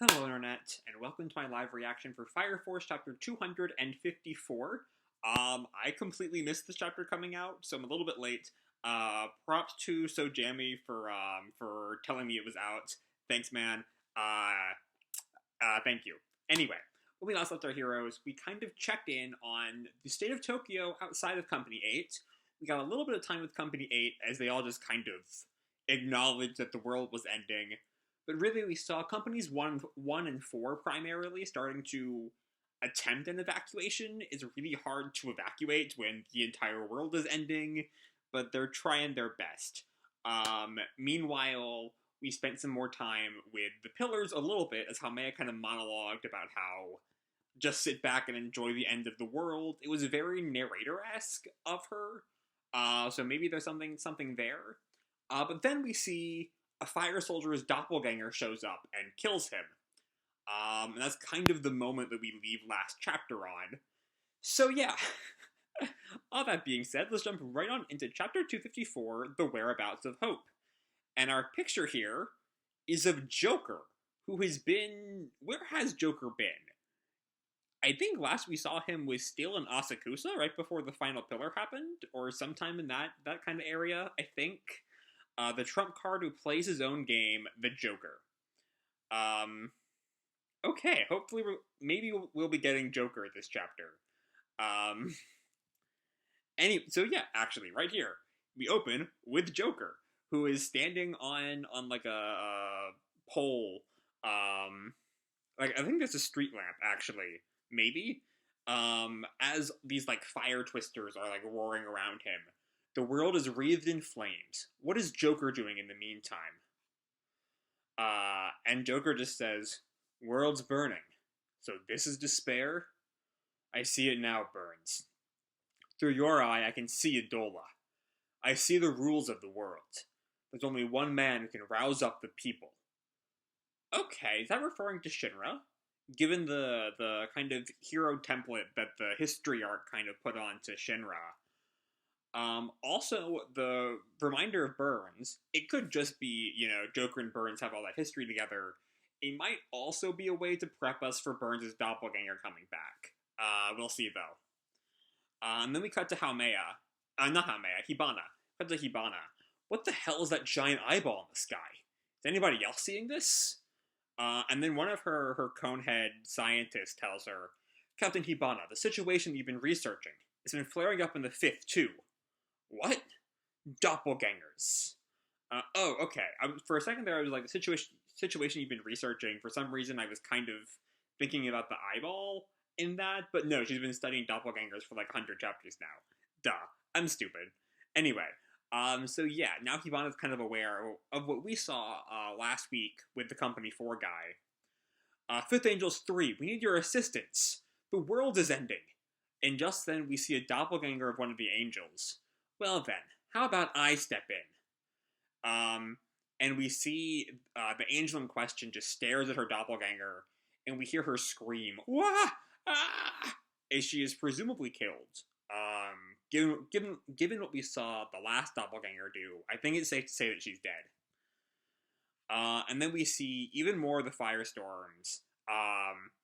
Hello, Internet, and welcome to my live reaction for Fire Force Chapter 254. I completely missed this chapter coming out, so I'm a little bit late. Props to So Jammy for telling me it was out. Thanks, man. Thank you. Anyway, when we last left our heroes, we kind of checked in on the state of Tokyo outside of Company 8. We got a little bit of time with Company 8 as they all just kind of acknowledged that the world was ending. But really, we saw companies one and 4 primarily starting to attempt an evacuation. It's really hard to evacuate when the entire world is ending, but they're trying their best. Meanwhile, we spent some more time with the pillars a little bit as Haumea kind of monologued about how just sit back and enjoy the end of the world. It was very narrator-esque of her, so maybe there's something there. But then we see a fire soldier's doppelganger shows up and kills him. And that's kind of the moment that we leave last chapter on. So yeah, all that being said, let's jump right on into chapter 254, The Whereabouts of Hope. And our picture here is of Joker, who has been... Where has Joker been? I think last we saw him was still in Asakusa, right before the final pillar happened, or sometime in that kind of area, I think. The trump card who plays his own game, the Joker. Okay, hopefully maybe we'll be getting Joker this chapter. So yeah, actually, right here, we open with Joker, who is standing on like a pole. Like I think there's a street lamp, actually, maybe. As these like fire twisters are like roaring around him. The world is wreathed in flames. What is Joker doing in the meantime? And Joker just says, "World's burning. So this is despair? I see it now, Burns. Through your eye, I can see Adola. I see the rules of the world. There's only one man who can rouse up the people." Okay, is that referring to Shinra? Given the kind of hero template that the history arc kind of put on to Shinra. Also, the reminder of Burns, it could just be, Joker and Burns have all that history together. It might also be a way to prep us for Burns' doppelganger coming back. We'll see, though. And then we cut to Haumea. Not Haumea, Hibana. Cut to Hibana. What the hell is that giant eyeball in the sky? Is anybody else seeing this? And then one of her conehead scientists tells her, "Captain Hibana, the situation you've been researching has been flaring up in the 5th, too." What? Doppelgangers. Oh, okay. For a second there, I was like, the situation you've been researching. For some reason, I was kind of thinking about the eyeball in that, but no, she's been studying doppelgangers for like 100 chapters now. Duh. I'm stupid. Anyway, so yeah, now Hibana's kind of aware of what we saw last week with the Company 4 guy. Fifth Angels 3, we need your assistance. The world is ending. And just then, we see a doppelganger of one of the angels. Well then, how about I step in? And we see the angel in question just stares at her doppelganger, and we hear her scream, "Wah! Ah!" as she is presumably killed. Given what we saw the last doppelganger do, I think it's safe to say that she's dead. And then we see even more of the firestorms.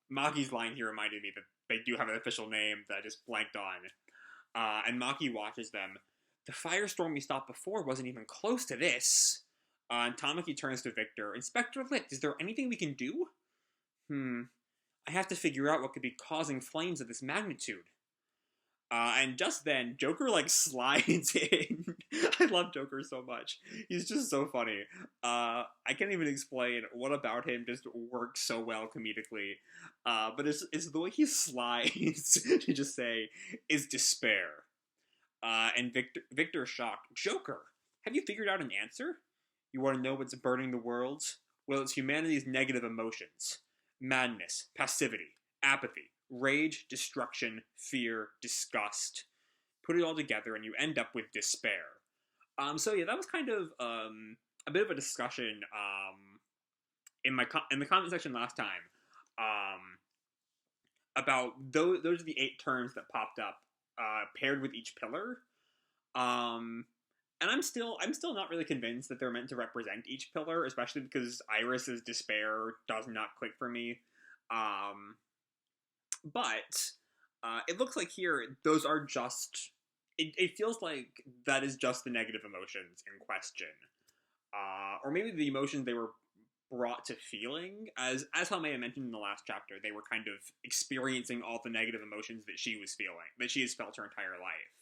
Maki's line here reminded me that they do have an official name that I just blanked on. And Maki watches them. The firestorm we stopped before wasn't even close to this. And Tamaki turns to Victor. "Inspector Licht, is there anything we can do?" I have to figure out what could be causing flames of this magnitude. And just then, Joker, like, slides in. I love Joker so much. He's just so funny. I can't even explain what about him just works so well comedically. But it's the way he slides to just say, "is despair." And Victor's shocked. "Joker, have you figured out an answer? You want to know what's burning the world? Well, it's humanity's negative emotions. Madness, passivity, apathy, rage, destruction, fear, disgust. Put it all together and you end up with despair." So yeah, that was kind of a bit of a discussion in the comment section last time about those are the 8 terms that popped up paired with each pillar. And I'm still not really convinced that they're meant to represent each pillar, especially because Iris's despair does not click for me. Um, but it looks like here those are just. It feels like that is just the negative emotions in question, or maybe the emotions they were brought to feeling. As Helmea mentioned in the last chapter, they were kind of experiencing all the negative emotions that she was feeling, that she has felt her entire life.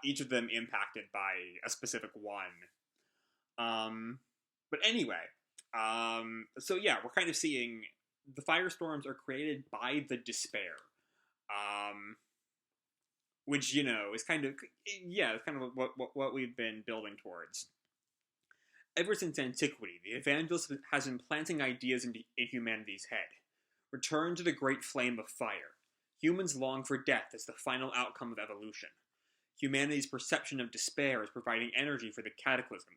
Each of them impacted by a specific one. But anyway, so yeah, we're kind of seeing the firestorms are created by the despair, um, which is kind of it's kind of what we've been building towards. Ever since antiquity, the evangelist has been planting ideas in humanity's head. Return to the great flame of fire. Humans long for death as the final outcome of evolution. Humanity's perception of despair is providing energy for the cataclysm.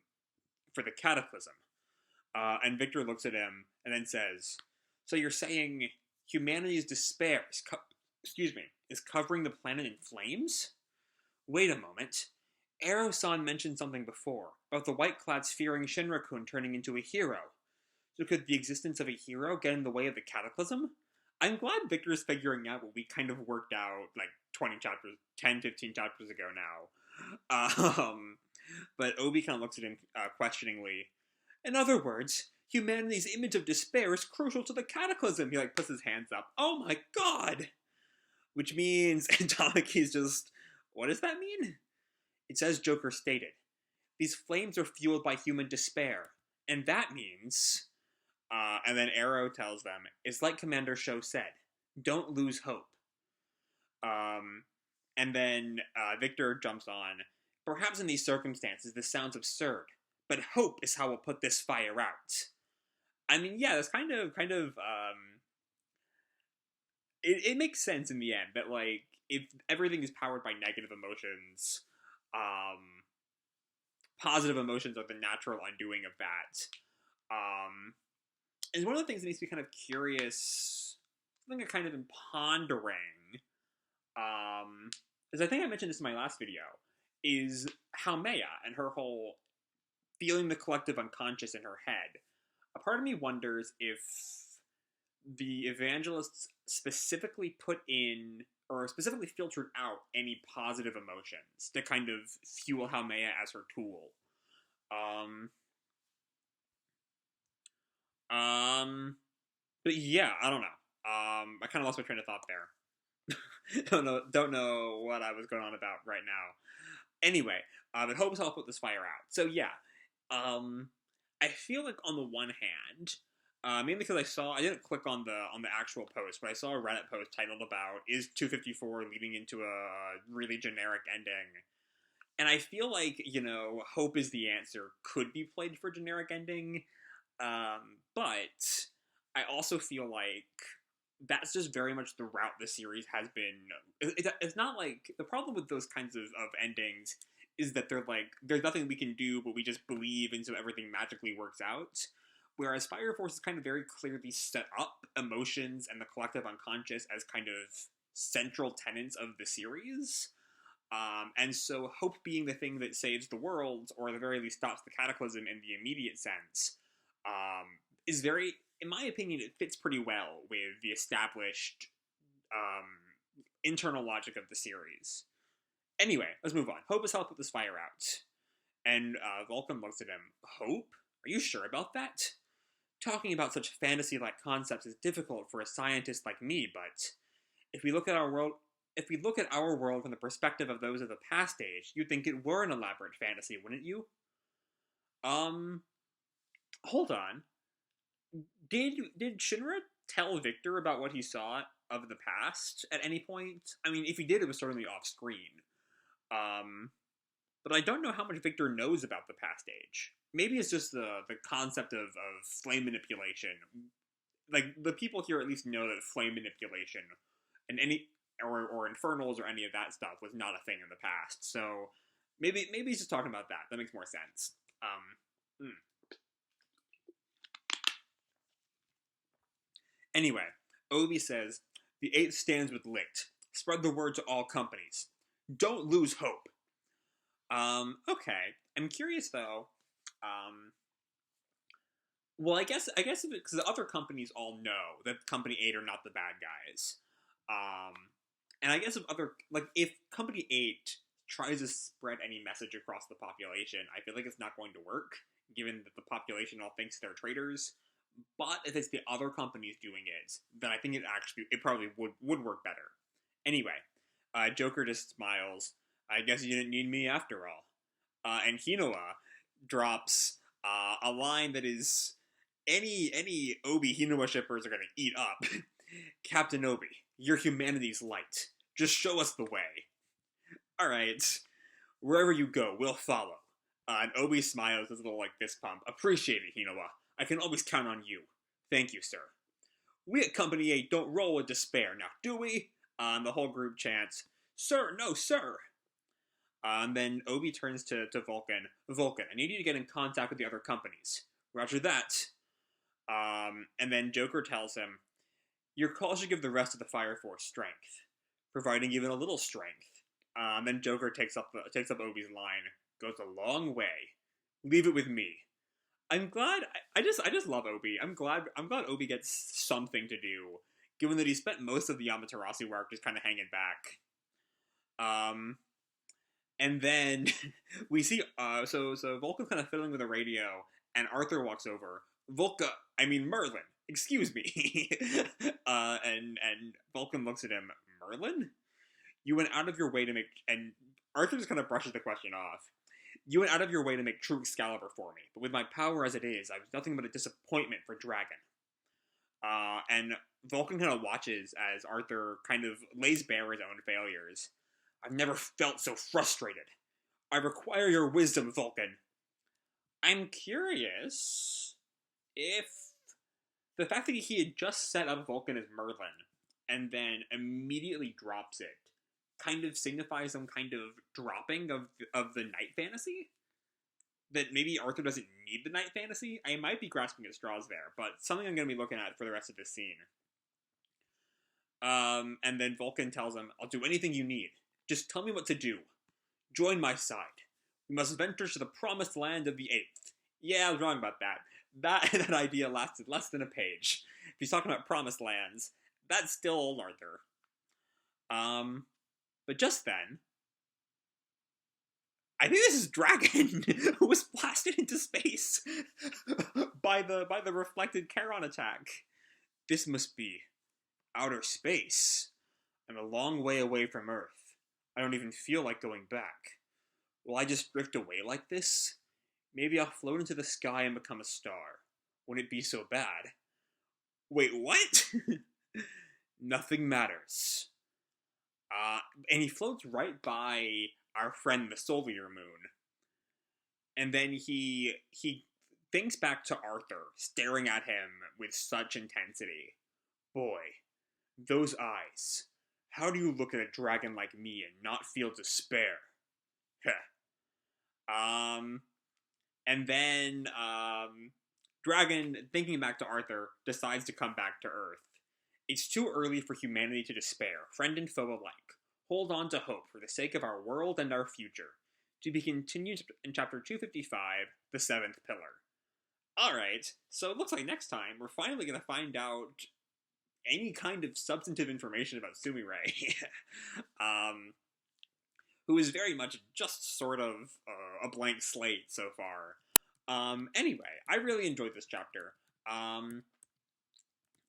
And Victor looks at him and then says, "So you're saying humanity's despair is covering the planet in flames? Wait a moment. Ero-san mentioned something before about the White-Clads fearing Shinra-kun turning into a hero. So could the existence of a hero get in the way of the Cataclysm? I'm glad Victor's figuring out what we kind of worked out like 10, 15 chapters ago now. But Obi kind of looks at him questioningly. In other words, humanity's image of despair is crucial to the Cataclysm. He puts his hands up. Oh my god! Which means, and Tamaki's just, what does that mean? It says Joker stated, these flames are fueled by human despair, and that means... and then Arrow tells them, it's like Commander Sho said, don't lose hope. And then Victor jumps on, perhaps in these circumstances this sounds absurd, but hope is how we'll put this fire out. I mean, yeah, that's kind of, it makes sense in the end that, if everything is powered by negative emotions, positive emotions are the natural undoing of that. And one of the things that makes me kind of curious, something I kind of been pondering, is I think I mentioned this in my last video, is Haumea and her whole feeling the collective unconscious in her head. A part of me wonders if the evangelists specifically put in, or specifically filtered out, any positive emotions to kind of fuel Haumea as her tool. But yeah, I don't know. I kind of lost my train of thought there. don't know what I was going on about right now. Anyway, but hope I'll put this fire out. So yeah, I feel like on the one hand, mainly because I didn't click on the actual post, but I saw a Reddit post titled about is 254 leading into a really generic ending. And I feel like, hope is the answer could be played for generic ending. But I also feel like that's just very much the route the series has been. It's not like, the problem with those kinds of endings is that they're like, there's nothing we can do, but we just believe, and so everything magically works out. Whereas Fire Force is kind of very clearly set up emotions and the collective unconscious as kind of central tenets of the series. And so hope being the thing that saves the world, or at the very least stops the cataclysm in the immediate sense, is very, in my opinion, it fits pretty well with the established internal logic of the series. Anyway, let's move on. Hope is how to put this fire out. And Vulcan looks at him. Hope? Are you sure about that? Talking about such fantasy-like concepts is difficult for a scientist like me, but if we look at our world from the perspective of those of the past age, you'd think it were an elaborate fantasy, wouldn't you? Hold on. Did Shinra tell Victor about what he saw of the past at any point? I mean, if he did, it was certainly off screen. But I don't know how much Victor knows about the past age. Maybe it's just the concept of flame manipulation. Like, the people here at least know that flame manipulation and or infernals or any of that stuff was not a thing in the past. So maybe he's just talking about that. That makes more sense. Anyway, Obi says, the 8th stands with Licht. Spread the word to all companies. Don't lose hope. Okay. I'm curious though. Um, well, I guess because the other companies all know that Company 8 are not the bad guys. Um, and I guess if Company 8 tries to spread any message across the population, I feel like it's not going to work, given that the population all thinks they're traitors. But if it's the other companies doing it, then I think it probably would work better. Anyway, Joker just smiles. I guess you didn't need me after all. And Hinoa drops a line that is any Obi Hinoa shippers are gonna eat up. Captain Obi, you're humanity's light. Just show us the way. All right, wherever you go, we'll follow. And Obi smiles with a little like fist pump. Appreciate it, Hinoa. I can always count on you. Thank you, sir. We at Company 8 don't roll with despair, now do we? The whole group chants, Sir, no, sir. And then Obi turns to Vulcan. Vulcan, I need you to get in contact with the other companies. Roger that. And then Joker tells him, your call should give the rest of the Fire Force strength, providing even a little strength. Then Joker takes up Obi's line. Goes a long way. Leave it with me. I'm glad. I just love Obi. I'm glad Obi gets something to do, given that he spent most of the Amaterasu arc just kind of hanging back. And then we see so Vulcan's kind of fiddling with the radio, and Arthur walks over. Merlin. Excuse me. And Vulcan looks at him. Merlin? You went out of your way to make, and Arthur just kind of brushes the question off. You went out of your way to make true Excalibur for me, but with my power as it is, I was nothing but a disappointment for Dragon. And Vulcan kind of watches as Arthur kind of lays bare his own failures. I've never felt so frustrated. I require your wisdom, Vulcan. I'm curious if the fact that he had just set up Vulcan as Merlin and then immediately drops it kind of signifies some kind of dropping of the night fantasy? That maybe Arthur doesn't need the night fantasy? I might be grasping at straws there, but something I'm going to be looking at for the rest of this scene. And then Vulcan tells him, I'll do anything you need. Just tell me what to do. Join my side. We must venture to the promised land of the Eighth. Yeah, I was wrong about that. That idea lasted less than a page. If he's talking about promised lands, that's still old Arthur. But just then, I think this is Dragon, who was blasted into space by the reflected Charon attack. This must be outer space. I'm a long way away from Earth. I don't even feel like going back. Will I just drift away like this? Maybe I'll float into the sky and become a star. Wouldn't it be so bad? Wait, what? Nothing matters. And he floats right by our friend the Solar Moon. And then he thinks back to Arthur, staring at him with such intensity. Boy, those eyes. How do you look at a dragon like me and not feel despair? And then, Dragon, thinking back to Arthur, decides to come back to Earth. It's too early for humanity to despair, friend and foe alike. Hold on to hope for the sake of our world and our future. To be continued in chapter 255, The Seventh Pillar. Alright, so it looks like next time we're finally going to find out any kind of substantive information about Sumire. Who is very much just sort of a blank slate so far. Anyway, I really enjoyed this chapter.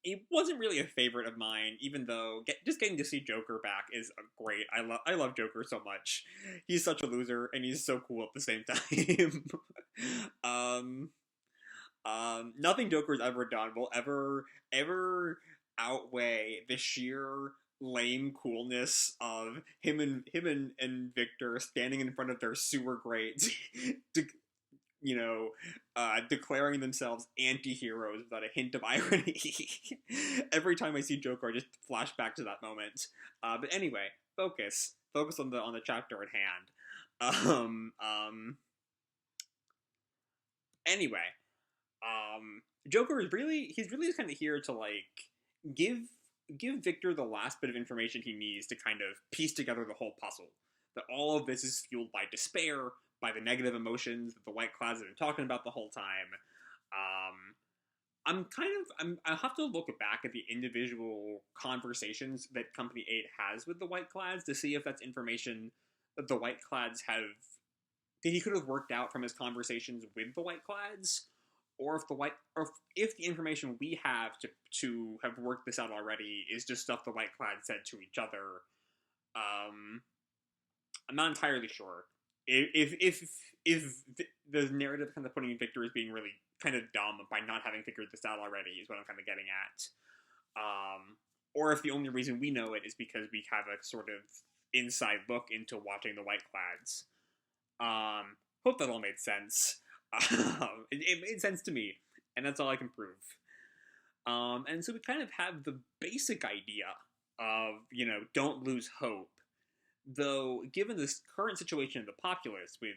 It wasn't really a favorite of mine, even though just getting to see Joker back is great. I love Joker so much. He's such a loser, and he's so cool at the same time. Nothing Joker's ever done will ever outweigh the sheer lame coolness of him and Victor standing in front of their sewer grate, declaring themselves anti-heroes without a hint of irony. Every time I see Joker, I just flash back to that moment. But anyway, focus on the chapter at hand. Anyway, Joker is really just kind of here to like give Victor the last bit of information he needs to kind of piece together the whole puzzle. that all of this is fueled by despair, by the negative emotions that the White Clouds have been talking about the whole time. I'll have to look back at the individual conversations that Company 8 has with the White Clads to see if that's information that the White Clads that he could have worked out from his conversations with the White Clads, or if the information we have to have worked this out already is just stuff the White Clads said to each other. I'm not entirely sure. If the narrative kind of putting Victor as being really kind of dumb by not having figured this out already is what I'm kind of getting at. Or if the only reason we know it is because we have a sort of inside look into watching the White Clads. Hope that all made sense. It made sense to me, and that's all I can prove. And so we kind of have the basic idea of, don't lose hope. Though, given this current situation of the populace with,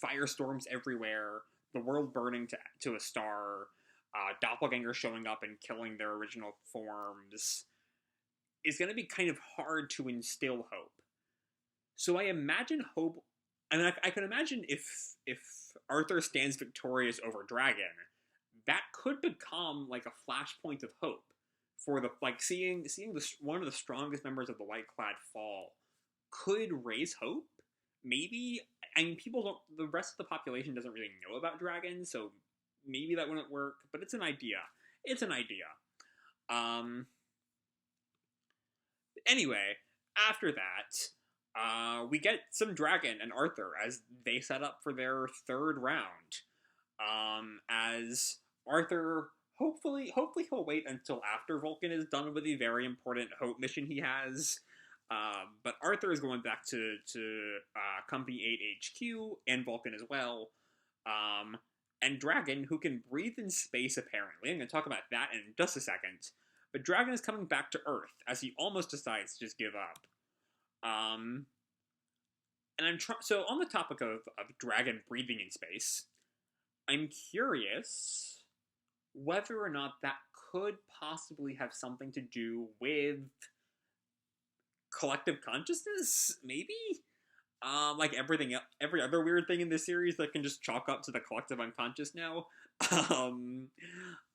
firestorms everywhere, the world burning to a star, doppelgangers showing up and killing their original forms, it's going to be kind of hard to instill hope. So I imagine hope, and I can imagine if Arthur stands victorious over Dragon, that could become like a flashpoint of hope for seeing one of the strongest members of the White Clad fall could raise hope. Maybe, the rest of the population doesn't really know about dragons, so maybe that wouldn't work, but it's an idea. Anyway, after that, we get some Dragon and Arthur as they set up for their third round. As Arthur, hopefully he'll wait until after Vulcan is done with the very important hope mission he has. But Arthur is going back to Company 8 HQ and Vulcan as well. And Dragon, who can breathe in space apparently. I'm going to talk about that in just a second. But Dragon is coming back to Earth as he almost decides to just give up. And so on the topic of Dragon breathing in space, I'm curious whether or not that could possibly have something to do with collective consciousness, maybe? Like every other weird thing in this series that can just chalk up to the collective unconscious now.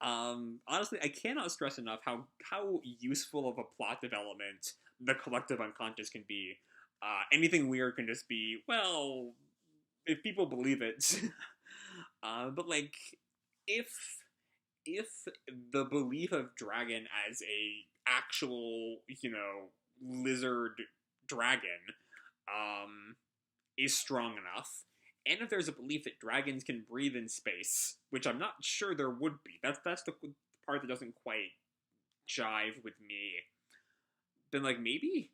Honestly, I cannot stress enough how useful of a plot development the collective unconscious can be. Anything weird can just be, well, if people believe it. But like, if the belief of Dragon as a actual, lizard dragon, is strong enough, and if there's a belief that dragons can breathe in space, which I'm not sure there would be, that's the part that doesn't quite jive with me, then like maybe?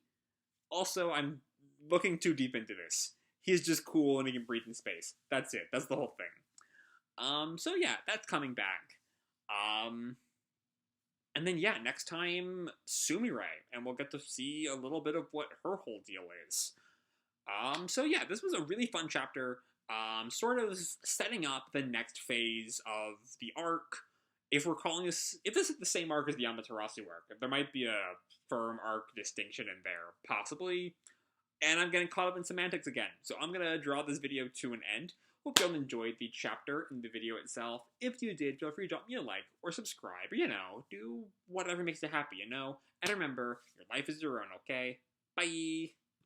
Also, I'm looking too deep into this. He's just cool and he can breathe in space. That's it. That's the whole thing. So yeah, that's coming back. And then yeah, next time, Sumire, and we'll get to see a little bit of what her whole deal is. So yeah, this was a really fun chapter, sort of setting up the next phase of the arc. If this is the same arc as the Amaterasu arc, there might be a firm arc distinction in there, possibly. And I'm getting caught up in semantics again, so I'm gonna draw this video to an end. Hope you all enjoyed the chapter and the video itself. If you did, feel free to drop me a like or subscribe, or, do whatever makes you happy, And remember, your life is your own, okay? Bye!